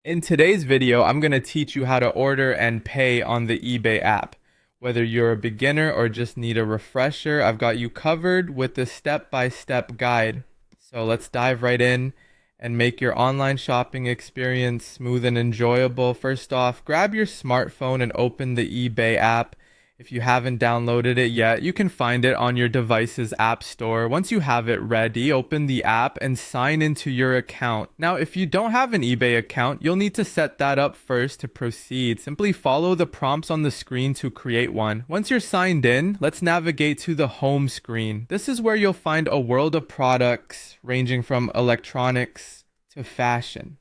In today's video, I'm going to teach you how to order and pay on the eBay app. Whether you're a beginner or just need a refresher, I've got you covered with the step-by-step guide. So let's dive right in and make your online shopping experience smooth and enjoyable. First off, grab your smartphone and open the eBay app. If you haven't downloaded it yet, you can find it on your device's app store. Once you have it ready, open the app and sign into your account. Now, if you don't have an eBay account, you'll need to set that up first to proceed. Simply follow the prompts on the screen to create one. Once you're signed in, let's navigate to the home screen. This is where you'll find a world of products ranging from electronics to fashion.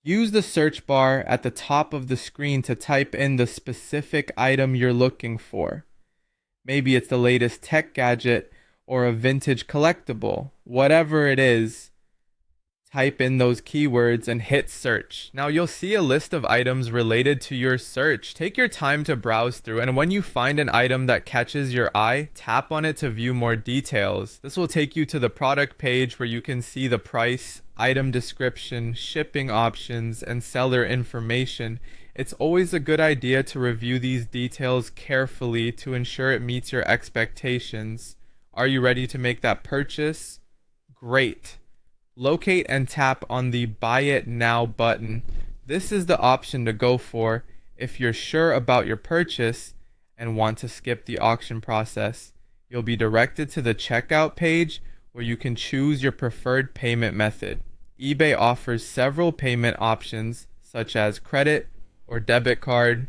Use the search bar at the top of the screen to type in the specific item you're looking for. Maybe it's the latest tech gadget or a vintage collectible. Whatever it is, type in those keywords and hit search. Now you'll see a list of items related to your search. Take your time to browse through, and when you find an item that catches your eye, tap on it to view more details. This will take you to the product page where you can see the price, item description, shipping options, and seller information. It's always a good idea to review these details carefully to ensure it meets your expectations. Are you ready to make that purchase? Great. Locate and tap on the Buy It Now button. This is the option to go for if you're sure about your purchase and want to skip the auction process. You'll be directed to the checkout page where you can choose your preferred payment method. eBay offers several payment options such as credit or debit card,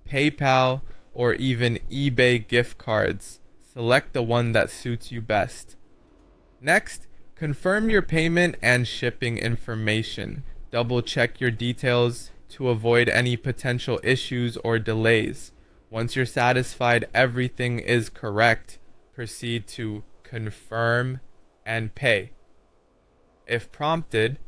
PayPal, or even eBay gift cards. Select the one that suits you best. Next, confirm your payment and shipping information. Double check your details to avoid any potential issues or delays. Once you're satisfied everything is correct, proceed to confirm and pay. If prompted,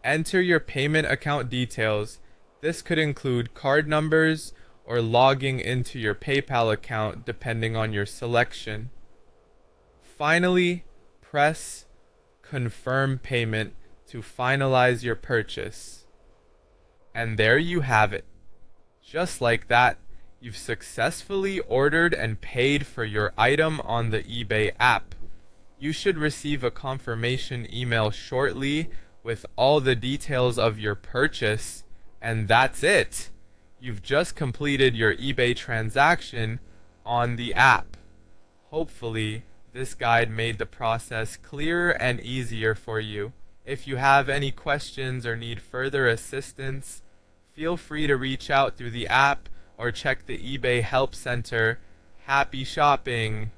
enter your payment account details. This could include card numbers or logging into your PayPal account depending on your selection. Finally, press confirm payment to finalize your purchase. And there you have it. Just like that, you've successfully ordered and paid for your item on the eBay app. You should receive a confirmation email shortly with all the details of your purchase, and that's it. You've just completed your eBay transaction on the app. Hopefully, this guide made the process clearer and easier for you. If you have any questions or need further assistance, feel free to reach out through the app or check the eBay Help Center. Happy shopping!